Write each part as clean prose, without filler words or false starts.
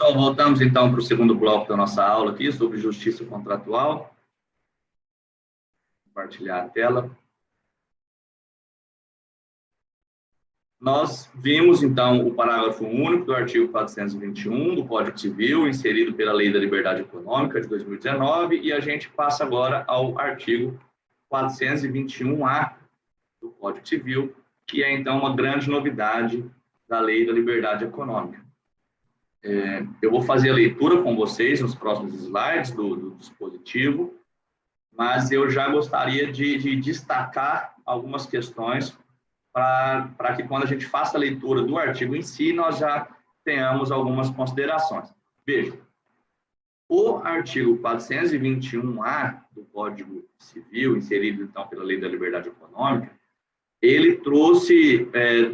Pessoal, voltamos então para o segundo bloco da nossa aula aqui sobre justiça contratual. Compartilhar a tela. Nós vimos então o parágrafo único do artigo 421 do Código Civil, inserido pela Lei da Liberdade Econômica de 2019, e a gente passa agora ao artigo 421A do Código Civil, que é então uma grande novidade da Lei da Liberdade Econômica. Eu vou fazer a leitura com vocês nos próximos slides do dispositivo, mas eu já gostaria de destacar algumas questões para que quando a gente faça a leitura do artigo em si, nós já tenhamos algumas considerações. Veja, o artigo 421A do Código Civil, inserido então pela Lei da Liberdade Econômica, ele trouxe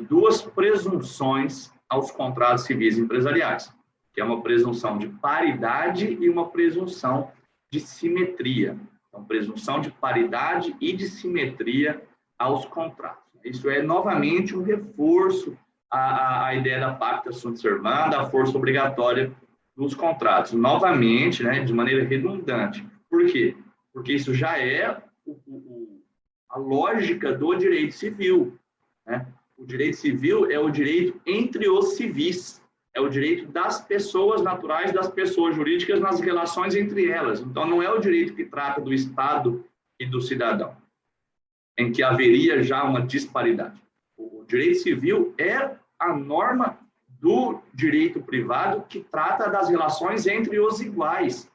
duas presunções aos contratos civis empresariais, que é uma presunção de paridade e uma presunção de simetria. Então, presunção de paridade e de simetria aos contratos. Isso é, novamente, um reforço à ideia da pacta sunt servanda, a força obrigatória dos contratos. Novamente, né, de maneira redundante. Por quê? Porque isso já é a lógica do direito civil, né? O direito civil é o direito entre os civis, é o direito das pessoas naturais, das pessoas jurídicas nas relações entre elas. Então, não é o direito que trata do Estado e do cidadão, em que haveria já uma disparidade. O direito civil é a norma do direito privado que trata das relações entre os iguais.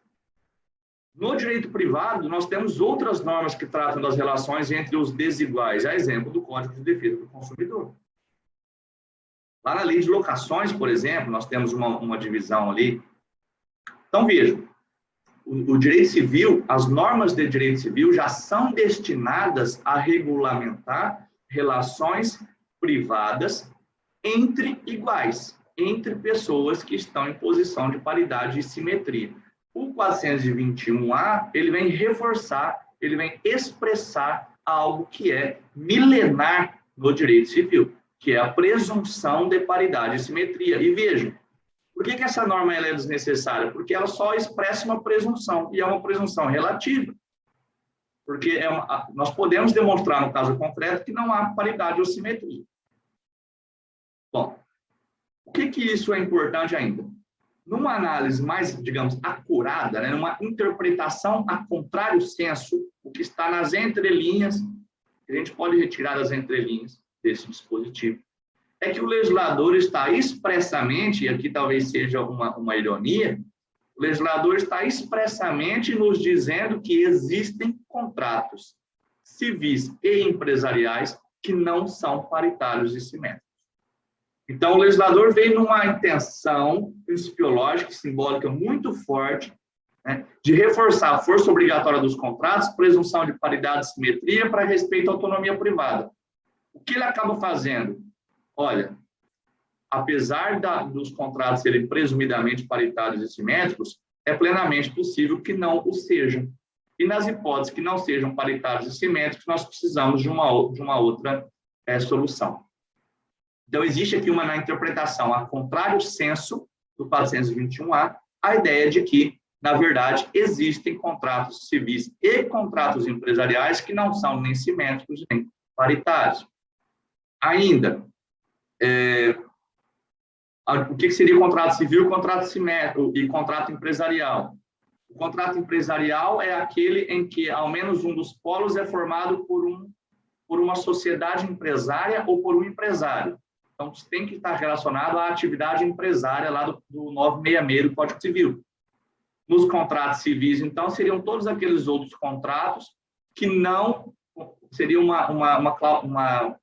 No direito privado, nós temos outras normas que tratam das relações entre os desiguais, a exemplo do Código de Defesa do Consumidor. Lá na lei de locações, por exemplo, nós temos uma divisão ali. Então, vejam, o direito civil, as normas de direito civil já são destinadas a regulamentar relações privadas entre iguais, entre pessoas que estão em posição de paridade e simetria. O 421A, ele vem reforçar, ele vem expressar algo que é milenar no direito civil, que é a presunção de paridade e simetria. E vejam, por que essa norma ela é desnecessária? Porque ela só expressa uma presunção, e é uma presunção relativa. Porque nós podemos demonstrar, no caso concreto, que não há paridade ou simetria. Bom, o que isso é importante ainda? Numa análise mais, digamos, acurada, né, numa interpretação a contrário senso, o que está nas entrelinhas, que a gente pode retirar das entrelinhas desse dispositivo, é que o legislador está expressamente, e aqui talvez seja uma ironia, o legislador está expressamente nos dizendo que existem contratos civis e empresariais que não são paritários e simétricos. Então, o legislador veio numa intenção principiológica e simbólica muito forte, né, de reforçar a força obrigatória dos contratos, presunção de paridade e simetria para respeito à autonomia privada. O que ele acaba fazendo? Olha, apesar dos contratos serem presumidamente paritários e simétricos, é plenamente possível que não o sejam. E nas hipóteses que não sejam paritários e simétricos, nós precisamos de uma outra solução. Então, existe aqui na interpretação a contrário senso do 421A, a ideia de que, na verdade, existem contratos civis e contratos empresariais que não são nem simétricos nem paritários. Ainda, o que seria contrato civil, contrato simétrico e contrato empresarial? O contrato empresarial é aquele em que ao menos um dos polos é formado por uma sociedade empresária ou por um empresário. Então, tem que estar relacionado à atividade empresária lá do 966 do Código Civil. Nos contratos civis, então, seriam todos aqueles outros contratos que não seria uma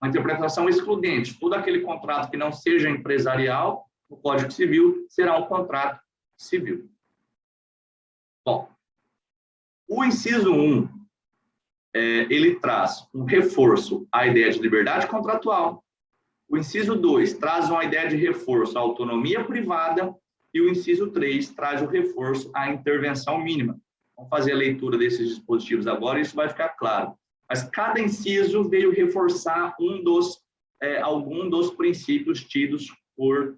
interpretação excludente. Todo aquele contrato que não seja empresarial, no Código Civil, será um contrato civil. Bom, o inciso 1, ele traz um reforço à ideia de liberdade contratual. O inciso 2 traz uma ideia de reforço à autonomia privada e o inciso 3 traz o reforço à intervenção mínima. Vamos fazer a leitura desses dispositivos agora e isso vai ficar claro. Mas cada inciso veio reforçar algum dos princípios tidos por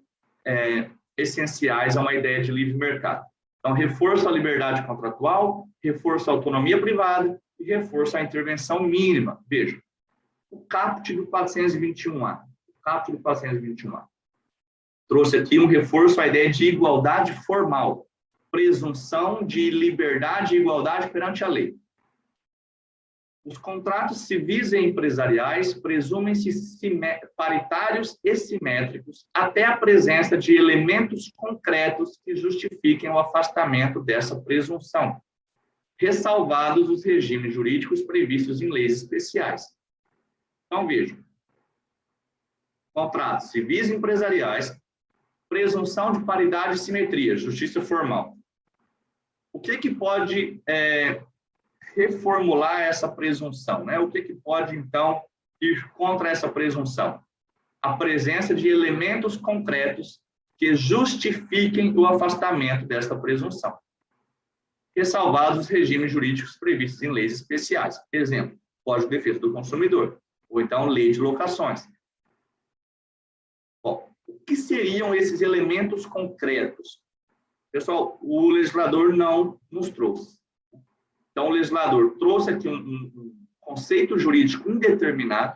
essenciais a uma ideia de livre mercado. Então, reforço à liberdade contratual, reforço à autonomia privada e reforço à intervenção mínima. Veja, o caput do 421A. O caput do 421A. Trouxe aqui um reforço à ideia de igualdade formal, presunção de liberdade e igualdade perante a lei. Os contratos civis e empresariais presumem-se paritários e simétricos até a presença de elementos concretos que justifiquem o afastamento dessa presunção, ressalvados os regimes jurídicos previstos em leis especiais. Então, vejam, contratos civis e empresariais, presunção de paridade e simetria, justiça formal. O que pode reformular essa presunção, né? O que pode, então, ir contra essa presunção? A presença de elementos concretos que justifiquem o afastamento desta presunção, ressalvados os regimes jurídicos previstos em leis especiais. Exemplo, Código de Defesa do Consumidor, ou então Lei de Locações. Bom, o que seriam esses elementos concretos? Pessoal, o legislador não nos trouxe. Então, o legislador trouxe aqui um conceito jurídico indeterminado,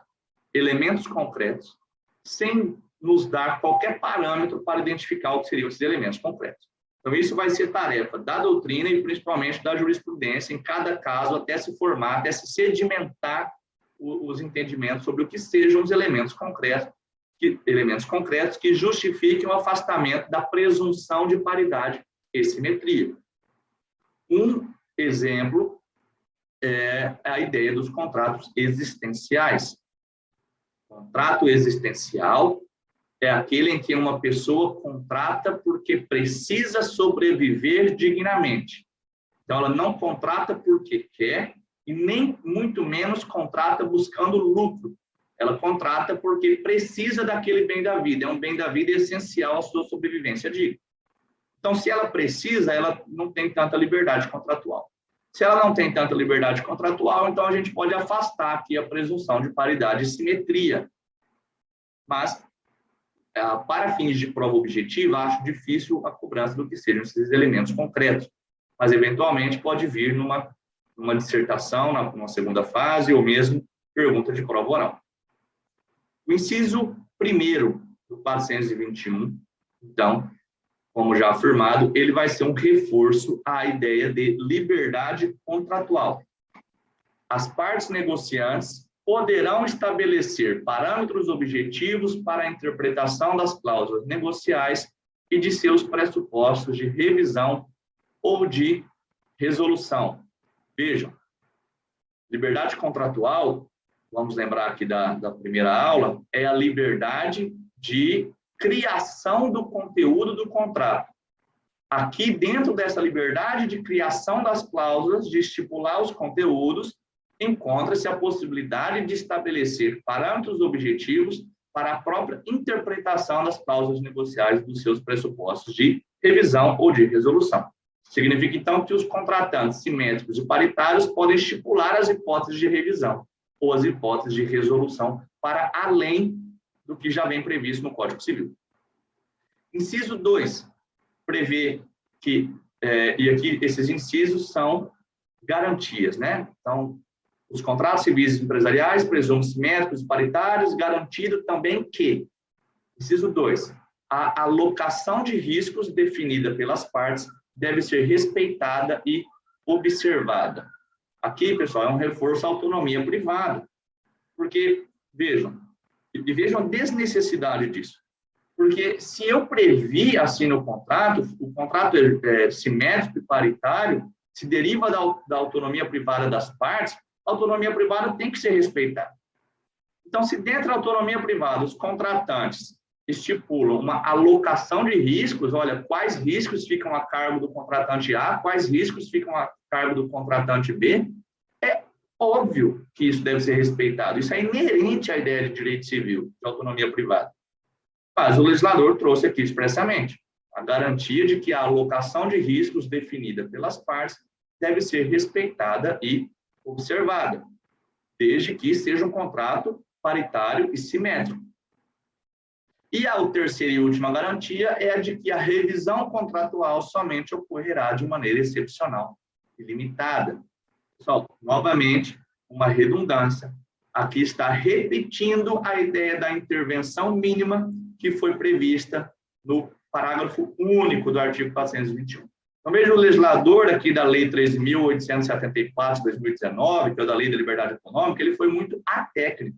elementos concretos, sem nos dar qualquer parâmetro para identificar o que seriam esses elementos concretos. Então, isso vai ser tarefa da doutrina e principalmente da jurisprudência em cada caso, até se formar, até se sedimentar os entendimentos sobre o que sejam os elementos concretos que justifiquem o afastamento da presunção de paridade e simetria. Um exemplo é a ideia dos contratos existenciais. Contrato existencial é aquele em que uma pessoa contrata porque precisa sobreviver dignamente. Então, ela não contrata porque quer e nem muito menos contrata buscando lucro. Ela contrata porque precisa daquele bem da vida. É um bem da vida essencial à sua sobrevivência digna. Então, se ela precisa, ela não tem tanta liberdade contratual. Se ela não tem tanta liberdade contratual, então a gente pode afastar aqui a presunção de paridade e simetria. Mas, para fins de prova objetiva, acho difícil a cobrança do que sejam esses elementos concretos. Mas, eventualmente, pode vir numa dissertação, numa segunda fase, ou mesmo pergunta de prova oral. O inciso 1º do 421, então, como já afirmado, ele vai ser um reforço à ideia de liberdade contratual. As partes negociantes poderão estabelecer parâmetros objetivos para a interpretação das cláusulas negociais e de seus pressupostos de revisão ou de resolução. Vejam, liberdade contratual, vamos lembrar aqui da primeira aula, é a liberdade de criação do conteúdo do contrato. Aqui, dentro dessa liberdade de criação das cláusulas, de estipular os conteúdos, encontra-se a possibilidade de estabelecer parâmetros objetivos para a própria interpretação das cláusulas negociais dos seus pressupostos de revisão ou de resolução. Significa, então, que os contratantes simétricos e paritários podem estipular as hipóteses de revisão ou as hipóteses de resolução para além do que já vem previsto no Código Civil. Inciso 2, prevê que, e aqui esses incisos são garantias, né? Então, os contratos civis e empresariais presumem simétricos e paritários, garantido também que, inciso 2, a alocação de riscos definida pelas partes deve ser respeitada e observada. Aqui, pessoal, é um reforço à autonomia privada, porque, vejam a desnecessidade disso. Porque se eu previ assim no contrato, o contrato é simétrico e paritário, se deriva da autonomia privada das partes, a autonomia privada tem que ser respeitada. Então, se dentro da autonomia privada os contratantes estipulam uma alocação de riscos, olha, quais riscos ficam a cargo do contratante A, quais riscos ficam a cargo do contratante B, é óbvio que isso deve ser respeitado. Isso é inerente à ideia de direito civil, de autonomia privada. Mas o legislador trouxe aqui expressamente a garantia de que a alocação de riscos definida pelas partes deve ser respeitada e observada, desde que seja um contrato paritário e simétrico. E a terceira e última garantia é a de que a revisão contratual somente ocorrerá de maneira excepcional e limitada. Pessoal, novamente, uma redundância. Aqui está repetindo a ideia da intervenção mínima que foi prevista no parágrafo único do artigo 421. Então, veja o legislador aqui da Lei 3.874 de 2019, que é da Lei da Liberdade Econômica, ele foi muito atécnico.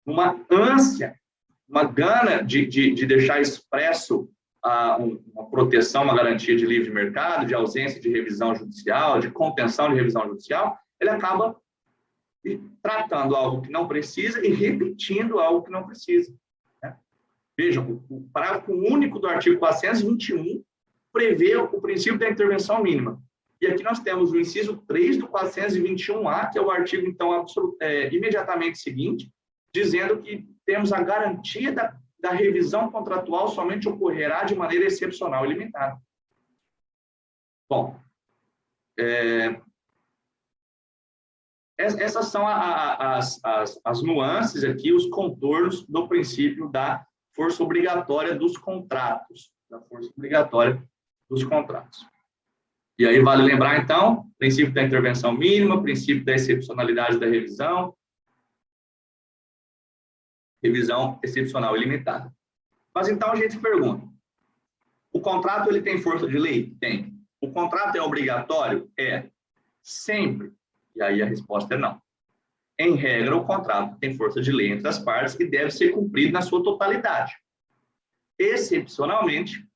Uma ânsia, uma gana de deixar expresso uma proteção, uma garantia de livre mercado, de ausência de revisão judicial, de contenção de revisão judicial, ele acaba tratando algo que não precisa e repetindo algo que não precisa. Né? Vejam, o parágrafo único do artigo 421 prevê o princípio da intervenção mínima. E aqui nós temos o inciso 3 do 421A, que é o artigo, então, imediatamente seguinte, dizendo que temos a garantia da revisão contratual somente ocorrerá de maneira excepcional e limitada. Bom, essas são as nuances aqui, os contornos do princípio da força obrigatória dos contratos. Da força obrigatória dos contratos. E aí vale lembrar, então, princípio da intervenção mínima, princípio da excepcionalidade da revisão, revisão excepcional e limitada. Mas então a gente se pergunta, o contrato ele tem força de lei? Tem. O contrato é obrigatório? É. Sempre. E aí a resposta é não. Em regra, o contrato tem força de lei entre as partes e deve ser cumprido na sua totalidade. Excepcionalmente,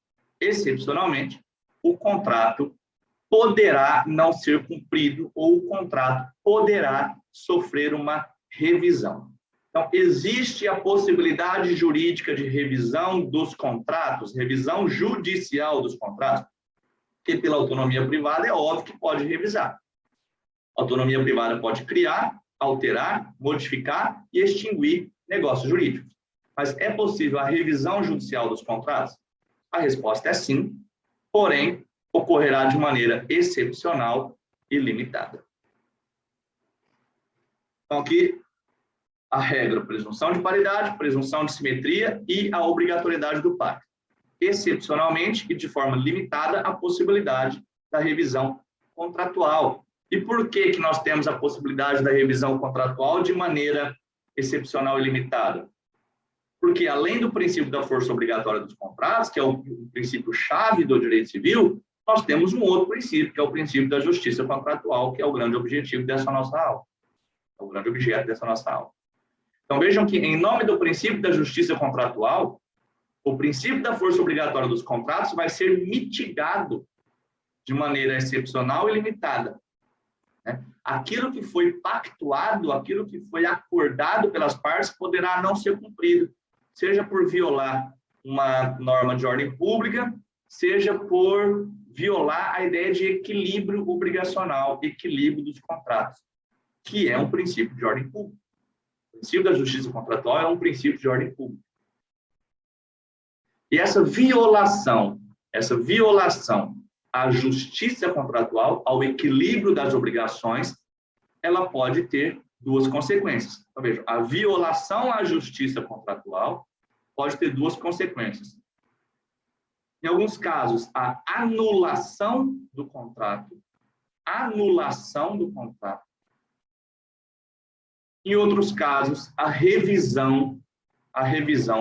o contrato poderá não ser cumprido ou o contrato poderá sofrer uma revisão. Então, existe a possibilidade jurídica de revisão dos contratos, revisão judicial dos contratos, que pela autonomia privada é óbvio que pode revisar. A autonomia privada pode criar, alterar, modificar e extinguir negócios jurídicos. Mas é possível a revisão judicial dos contratos? A resposta é sim, porém, ocorrerá de maneira excepcional e limitada. Então, aqui, a regra, presunção de paridade, presunção de simetria e a obrigatoriedade do pacto. Excepcionalmente e de forma limitada, a possibilidade da revisão contratual. E por que nós temos a possibilidade da revisão contratual de maneira excepcional e limitada? Porque, além do princípio da força obrigatória dos contratos, que é o princípio-chave do direito civil, nós temos um outro princípio, que é o princípio da justiça contratual, que é o grande objetivo dessa nossa aula. É o grande objeto dessa nossa aula. Então, vejam que, em nome do princípio da justiça contratual, o princípio da força obrigatória dos contratos vai ser mitigado de maneira excepcional e limitada. Né? Aquilo que foi pactuado, aquilo que foi acordado pelas partes, poderá não ser cumprido, seja por violar uma norma de ordem pública, seja por violar a ideia de equilíbrio obrigacional, equilíbrio dos contratos, que é um princípio de ordem pública. O princípio da justiça contratual é um princípio de ordem pública. E essa violação à justiça contratual, ao equilíbrio das obrigações, ela pode ter duas consequências. Então, veja, a violação à justiça contratual pode ter duas consequências. Em alguns casos, a anulação do contrato. Em outros casos, a revisão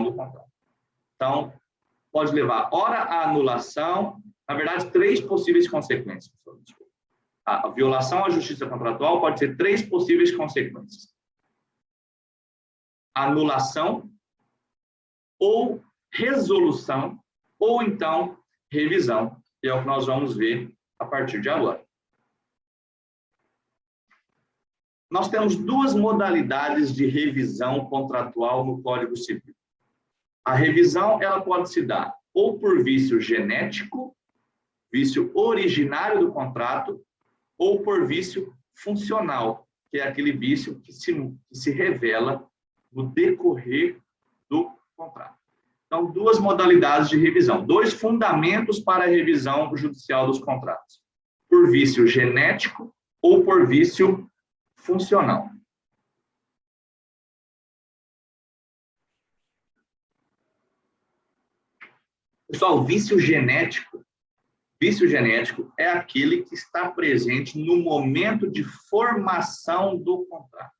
do contrato. Então, pode levar, ora, a anulação, na verdade, três possíveis consequências. A violação à justiça contratual pode ter três possíveis consequências. Anulação, ou resolução, ou então revisão, que é o que nós vamos ver a partir de agora. Nós temos duas modalidades de revisão contratual no Código Civil. A revisão, ela pode se dar ou por vício genético, vício originário do contrato, ou por vício funcional, que é aquele vício que se revela no decorrer do contrato. Então, duas modalidades de revisão, dois fundamentos para a revisão judicial dos contratos. Por vício genético ou por vício funcional. Pessoal, vício genético é aquele que está presente no momento de formação do contrato.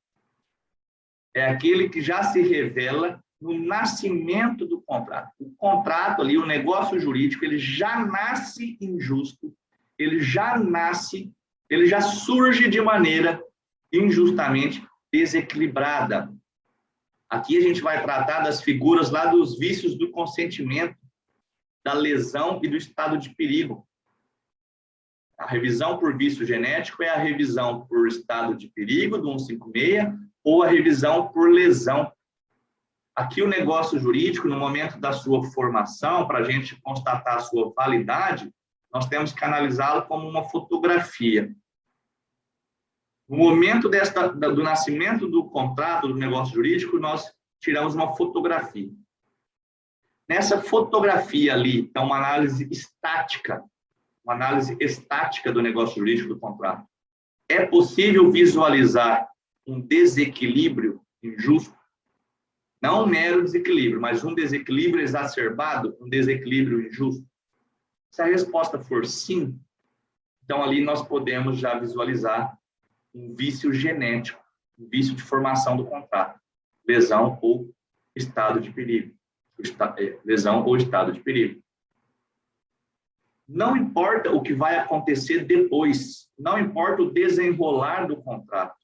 É aquele que já se revela no nascimento do contrato. O contrato ali, o negócio jurídico, ele já nasce injusto, ele já surge de maneira injustamente desequilibrada. Aqui a gente vai tratar das figuras lá dos vícios do consentimento, da lesão e do estado de perigo. A revisão por vício genético é a revisão por estado de perigo, do 156, ou a revisão por lesão. Aqui o negócio jurídico, no momento da sua formação, para a gente constatar a sua validade, nós temos que analisá-lo como uma fotografia. No momento do nascimento do contrato, do negócio jurídico, nós tiramos uma fotografia. Nessa fotografia ali, é uma análise estática do negócio jurídico do contrato. É possível visualizar um desequilíbrio injusto? Não um mero desequilíbrio, mas um desequilíbrio exacerbado, um desequilíbrio injusto? Se a resposta for sim, então ali nós podemos já visualizar um vício genético, um vício de formação do contrato, lesão ou estado de perigo. Lesão ou estado de perigo. Não importa o que vai acontecer depois, não importa o desenrolar do contrato.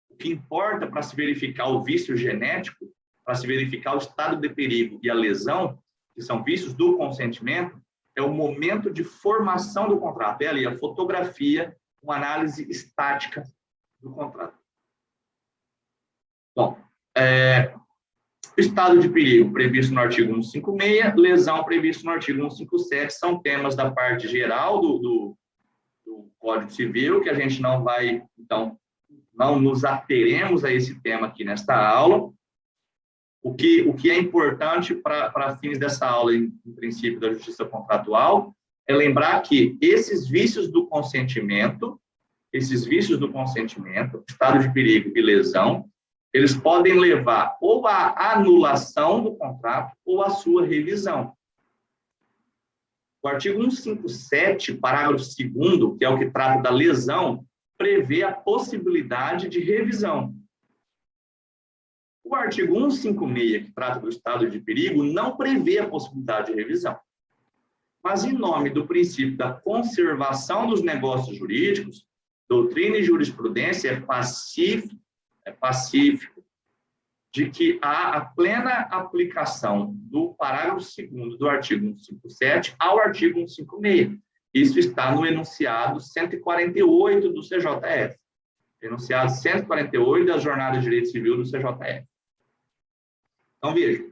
O que importa para se verificar o vício genético, para se verificar o estado de perigo e a lesão, que são vícios do consentimento, é o momento de formação do contrato. É ali a fotografia, uma análise estática do contrato. Bom, estado de perigo previsto no artigo 156, lesão previsto no artigo 157, são temas da parte geral do Código Civil, que a gente não vai, então, não nos ateremos a esse tema aqui nesta aula. O que é importante para fins dessa aula, em princípio da justiça contratual, é lembrar que esses vícios do consentimento, estado de perigo e lesão, eles podem levar ou à anulação do contrato ou à sua revisão. O artigo 157, parágrafo 2º, que é o que trata da lesão, prevê a possibilidade de revisão. O artigo 156, que trata do estado de perigo, não prevê a possibilidade de revisão. Mas, em nome do princípio da conservação dos negócios jurídicos, doutrina e jurisprudência é pacífico de que há a plena aplicação do parágrafo 2º do artigo 157 ao artigo 156. Isso está no enunciado 148 do CJF. Enunciado 148 da Jornada de Direito Civil do CJF. Então, veja,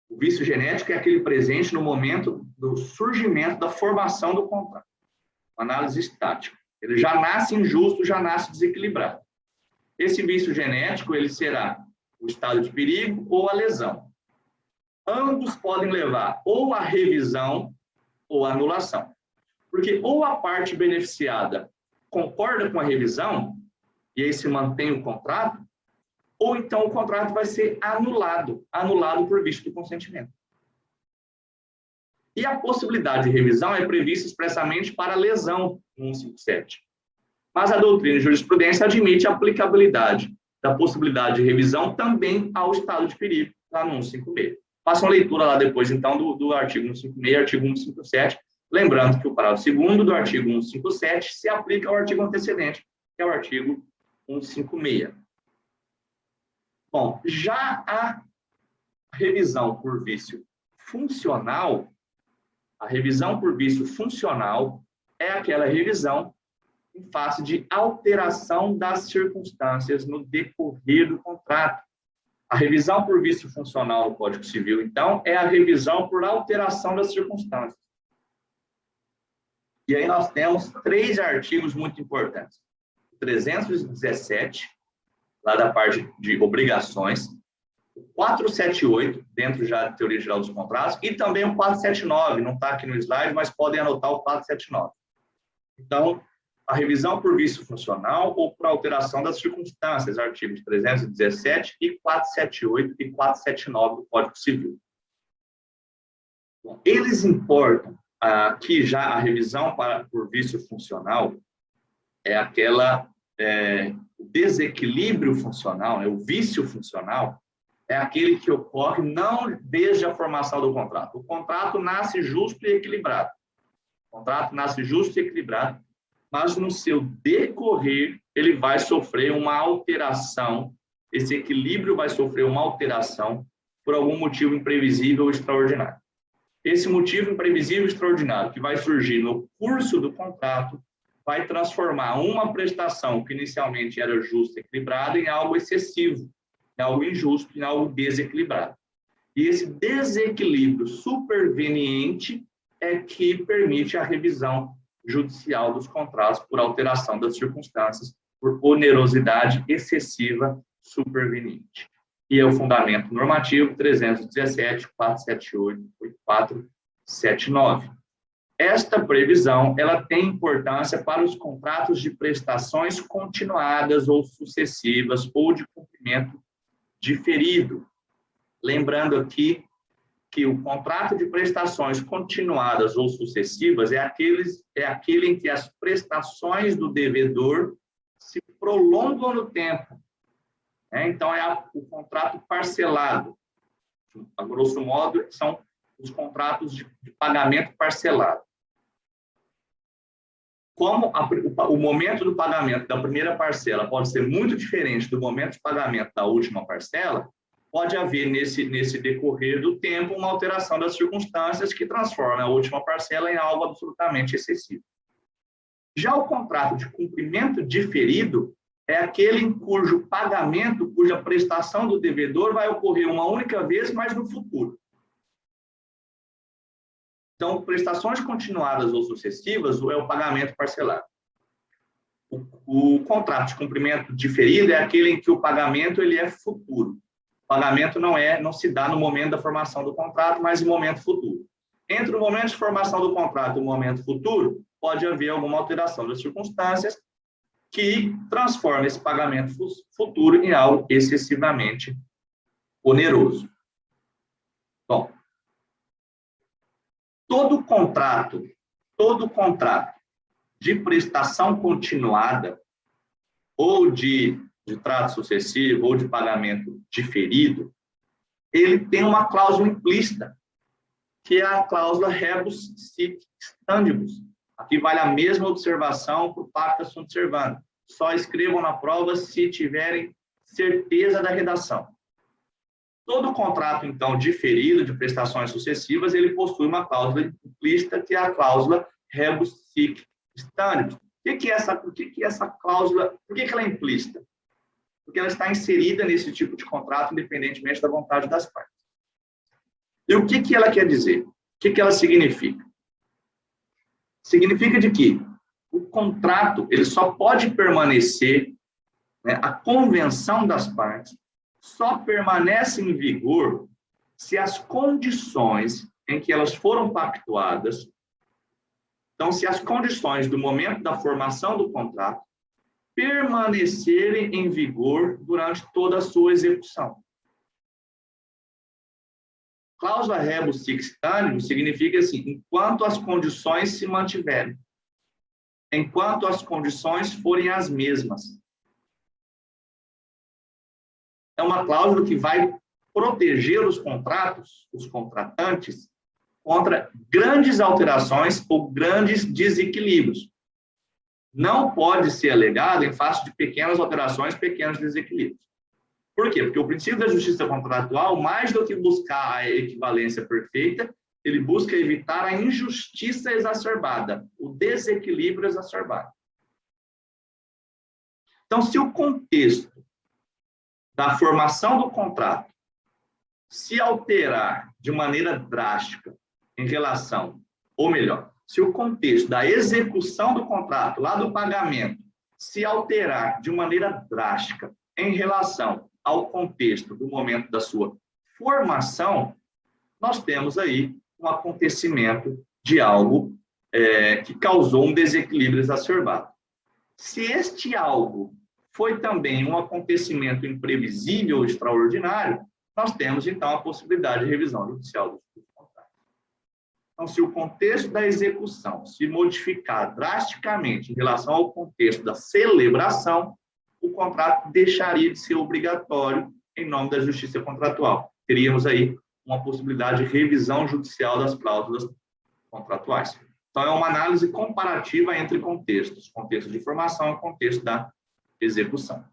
o vício genético é aquele presente no momento do surgimento, da formação do contrato. Análise estática. Ele já nasce injusto, já nasce desequilibrado. Esse vício genético, ele será o estado de perigo ou a lesão. Ambos podem levar ou à revisão ou à anulação. Porque ou a parte beneficiada concorda com a revisão, e aí se mantém o contrato, ou então o contrato vai ser anulado por vício do consentimento. E a possibilidade de revisão é prevista expressamente para lesão no 157. Mas a doutrina e jurisprudência admite a aplicabilidade da possibilidade de revisão também ao estado de perigo, lá no 156. Faça uma leitura lá depois, então, do artigo 156 e artigo 157, lembrando que o parágrafo 2º do artigo 157 se aplica ao artigo antecedente, que é o artigo 156. Bom, já a revisão por vício funcional, é aquela revisão em face de alteração das circunstâncias no decorrer do contrato. A revisão por vício funcional do Código Civil, então, é a revisão por alteração das circunstâncias. E aí nós temos 3 artigos muito importantes. O 317, lá da parte de obrigações, o 478, dentro já da teoria geral dos contratos, e também o 479, não está aqui no slide, mas podem anotar o 479. Então, a revisão por vício funcional ou por alteração das circunstâncias, artigos 317 e 478 e 479 do Código Civil. Bom, eles importam que já a revisão por vício funcional é o desequilíbrio funcional, o vício funcional, é aquele que ocorre não desde a formação do contrato. O contrato nasce justo e equilibrado. O contrato nasce justo e equilibrado, mas no seu decorrer, ele vai sofrer uma alteração, esse equilíbrio vai sofrer uma alteração por algum motivo imprevisível ou extraordinário. Esse motivo imprevisível e extraordinário que vai surgir no curso do contrato vai transformar uma prestação que inicialmente era justa e equilibrada em algo excessivo, em algo injusto, em algo desequilibrado. E esse desequilíbrio superveniente é que permite a revisão judicial dos contratos por alteração das circunstâncias, por onerosidade excessiva superveniente. E é o fundamento normativo 317, 478, 8479. Esta previsão, ela tem importância para os contratos de prestações continuadas ou sucessivas ou de cumprimento diferido. Lembrando aqui que o contrato de prestações continuadas ou sucessivas é aquele em que as prestações do devedor se prolongam no tempo. Então, é o contrato parcelado. A grosso modo, são os contratos de pagamento parcelado. Como o momento do pagamento da primeira parcela pode ser muito diferente do momento de pagamento da última parcela, pode haver, nesse decorrer do tempo, uma alteração das circunstâncias que transforma a última parcela em algo absolutamente excessivo. Já o contrato de cumprimento diferido é aquele em cujo pagamento, cuja prestação do devedor vai ocorrer uma única vez, mas no futuro. Então, prestações continuadas ou sucessivas é o pagamento parcelado. O contrato de cumprimento diferido é aquele em que o pagamento ele é futuro. O pagamento não se dá no momento da formação do contrato, mas no momento futuro. Entre o momento de formação do contrato e o momento futuro, pode haver alguma alteração das circunstâncias que transforma esse pagamento futuro em algo excessivamente oneroso. Bom, todo contrato de prestação continuada ou de trato sucessivo ou de pagamento diferido, ele tem uma cláusula implícita, que é a cláusula rebus sic stantibus. Aqui vale a mesma observação para o pacta sunt servanda. Só escrevam na prova se tiverem certeza da redação. Todo contrato, então, diferido de prestações sucessivas, ele possui uma cláusula implícita, que é a cláusula rebus sic stantibus. Por que essa cláusula, por que ela é implícita? Porque ela está inserida nesse tipo de contrato, independentemente da vontade das partes. E o que ela quer dizer? O que ela significa? Significa de que o contrato ele só pode permanecer, a convenção das partes só permanece em vigor se as condições em que elas foram pactuadas, então, se as condições do momento da formação do contrato permanecerem em vigor durante toda a sua execução. Cláusula rebus sic stantibus significa assim, enquanto as condições se mantiverem, enquanto as condições forem as mesmas. É uma cláusula que vai proteger os contratos, os contratantes, contra grandes alterações ou grandes desequilíbrios. Não pode ser alegado em face de pequenas alterações, pequenos desequilíbrios. Por quê? Porque o princípio da justiça contratual, mais do que buscar a equivalência perfeita, ele busca evitar a injustiça exacerbada, o desequilíbrio exacerbado. Então, se o contexto da formação do contrato se alterar de maneira drástica em relação, ou melhor, se o contexto da execução do contrato, lá do pagamento, se alterar de maneira drástica em relação ao contexto do momento da sua formação, nós temos aí um acontecimento de algo que causou um desequilíbrio exacerbado. Se este algo foi também um acontecimento imprevisível ou extraordinário, nós temos, então, a possibilidade de revisão judicial dos contratos. Então, se o contexto da execução se modificar drasticamente em relação ao contexto da celebração, o contrato deixaria de ser obrigatório em nome da justiça contratual. Teríamos aí uma possibilidade de revisão judicial das cláusulas contratuais. Então, é uma análise comparativa entre contextos, contexto de formação e contexto da execução.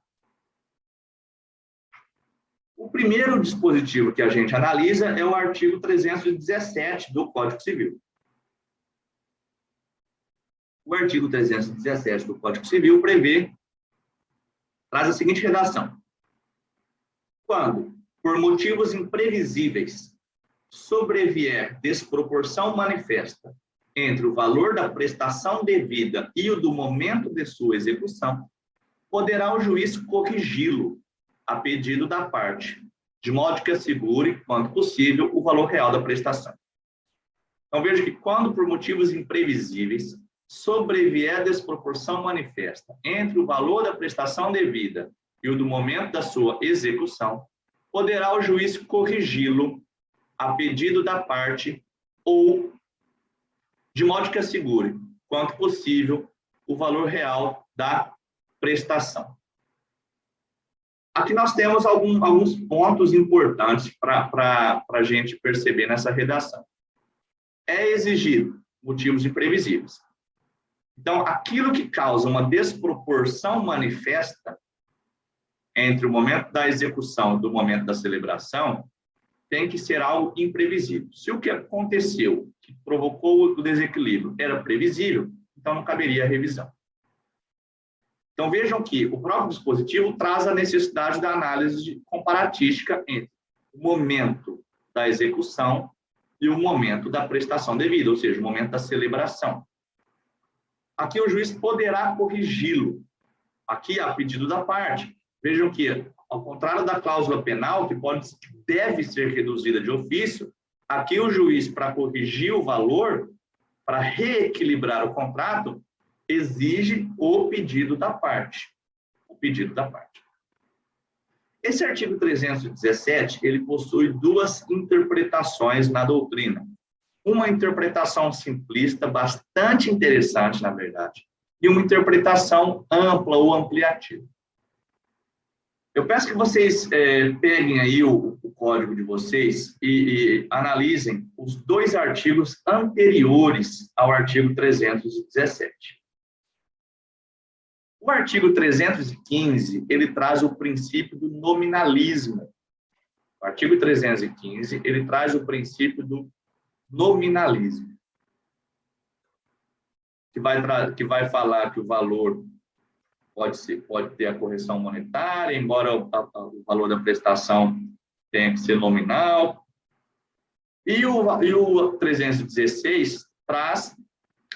O primeiro dispositivo que a gente analisa é o artigo 317 do Código Civil. O artigo 317 do Código Civil traz a seguinte redação: quando, por motivos imprevisíveis, sobrevier desproporção manifesta entre o valor da prestação devida e o do momento de sua execução, poderá o juiz corrigi-lo a pedido da parte, de modo que assegure, quanto possível, o valor real da prestação. Então, veja que quando, por motivos imprevisíveis, sobrevier desproporção manifesta entre o valor da prestação devida e o do momento da sua execução, poderá o juiz corrigi-lo a pedido da parte ou de modo que assegure, quanto possível, o valor real da prestação. Aqui nós temos alguns pontos importantes para a gente perceber nessa redação. É exigido motivos imprevisíveis. Então, aquilo que causa uma desproporção manifesta entre o momento da execução e do momento da celebração tem que ser algo imprevisível. Se o que aconteceu, que provocou o desequilíbrio, era previsível, então não caberia a revisão. Então, vejam que o próprio dispositivo traz a necessidade da análise comparatística entre o momento da execução e o momento da prestação devida, ou seja, o momento da celebração. Aqui o juiz poderá corrigi-lo, aqui a pedido da parte. Vejam que, ao contrário da cláusula penal, que deve ser reduzida de ofício, aqui o juiz, para corrigir o valor, para reequilibrar o contrato, exige o pedido da parte. O pedido da parte. Esse artigo 317, ele possui duas interpretações na doutrina. Uma interpretação simplista, bastante interessante, na verdade, e uma interpretação ampla ou ampliativa. Eu peço que vocês peguem aí o código de vocês e analisem os dois artigos anteriores ao artigo 317. O artigo 315, ele traz o princípio do nominalismo. O artigo 315, ele traz o princípio do nominalismo, que vai falar que o valor pode ter a correção monetária, embora o valor da prestação tenha que ser nominal. E o 316 traz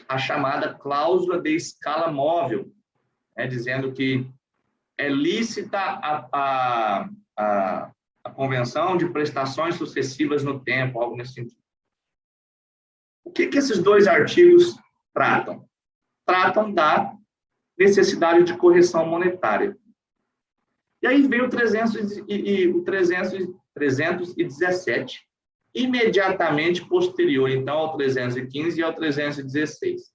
a chamada cláusula de escala móvel, dizendo que é lícita a convenção de prestações sucessivas no tempo, algo nesse sentido. O que esses dois artigos tratam? Tratam da necessidade de correção monetária. E aí vem o 317, imediatamente posterior, então, ao 315 e ao 316. O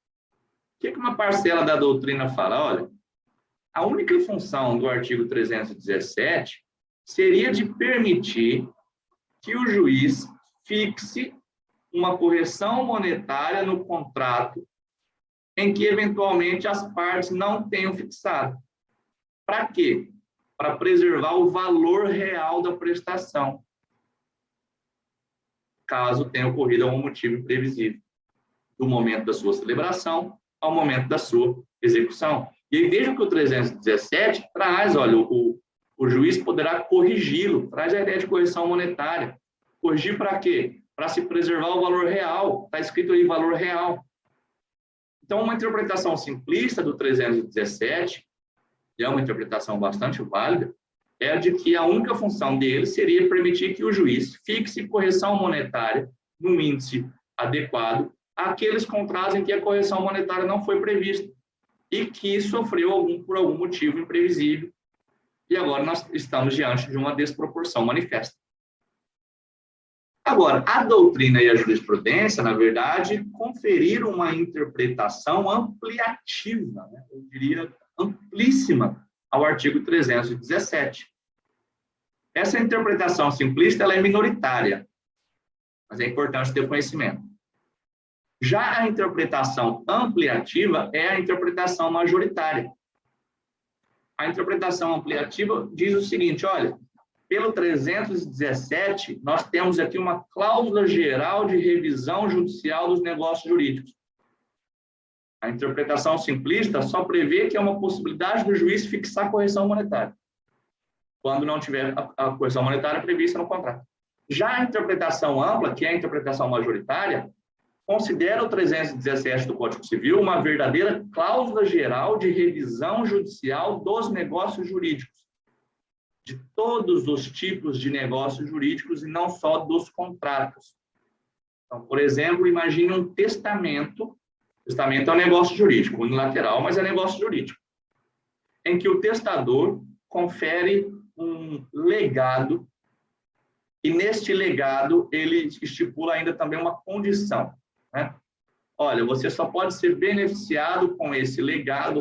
que uma parcela da doutrina fala? Olha, a única função do artigo 317 seria de permitir que o juiz fixe uma correção monetária no contrato em que, eventualmente, as partes não tenham fixado. Para quê? Para preservar o valor real da prestação, caso tenha ocorrido algum motivo imprevisível, do momento da sua celebração ao momento da sua execução. E aí vejam que o 317 traz, olha, o juiz poderá corrigi-lo, traz a ideia de correção monetária. Corrigir para quê? Para se preservar o valor real. Está escrito aí valor real. Então, uma interpretação simplista do 317, e é uma interpretação bastante válida, é a de que a única função dele seria permitir que o juiz fixe correção monetária num índice adequado àqueles contratos em que a correção monetária não foi prevista e que sofreu por algum motivo imprevisível. E agora nós estamos diante de uma desproporção manifesta. Agora, a doutrina e a jurisprudência, na verdade, conferiram uma interpretação ampliativa, né? Eu diria amplíssima, ao artigo 317. Essa interpretação simplista ela é minoritária, mas é importante ter conhecimento. Já a interpretação ampliativa é a interpretação majoritária. A interpretação ampliativa diz o seguinte, olha, pelo 317, nós temos aqui uma cláusula geral de revisão judicial dos negócios jurídicos. A interpretação simplista só prevê que é uma possibilidade do juiz fixar correção monetária, quando não tiver a correção monetária prevista no contrato. Já a interpretação ampla, que é a interpretação majoritária, considera o 317 do Código Civil uma verdadeira cláusula geral de revisão judicial dos negócios jurídicos, de todos os tipos de negócios jurídicos e não só dos contratos. Então, por exemplo, imagine um testamento. Testamento é um negócio jurídico, unilateral, mas é negócio jurídico, em que o testador confere um legado e neste legado ele estipula ainda também uma condição, né? Olha, você só pode ser beneficiado com esse legado,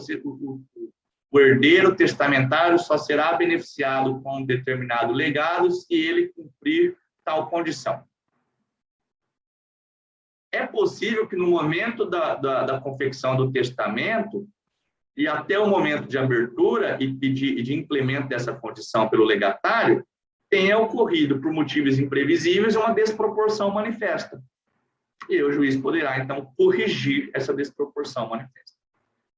o herdeiro testamentário só será beneficiado com um determinado legado se ele cumprir tal condição. É possível que no momento da confecção do testamento e até o momento de abertura e de implemento dessa condição pelo legatário, tenha ocorrido, por motivos imprevisíveis, uma desproporção manifesta. E o juiz poderá, então, corrigir essa desproporção manifesta.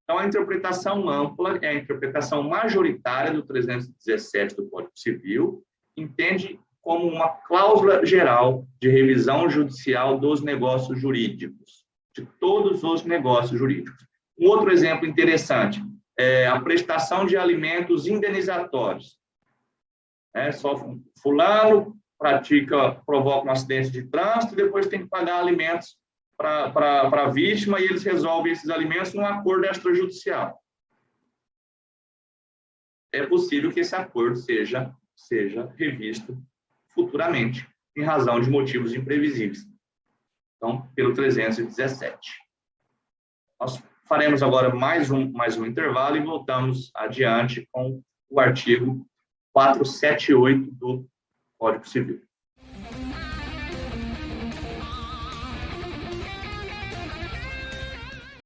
Então, a interpretação ampla é a interpretação majoritária do 317 do Código Civil, entende como uma cláusula geral de revisão judicial dos negócios jurídicos, de todos os negócios jurídicos. Um outro exemplo interessante é a prestação de alimentos indenizatórios. Só fulano provoca um acidente de trânsito e depois tem que pagar alimentos para a vítima e eles resolvem esses alimentos num acordo extrajudicial. É possível que esse acordo seja revisto futuramente, em razão de motivos imprevisíveis. Então, pelo 317. Nós faremos agora mais um intervalo e voltamos adiante com o artigo 478 do Código Civil.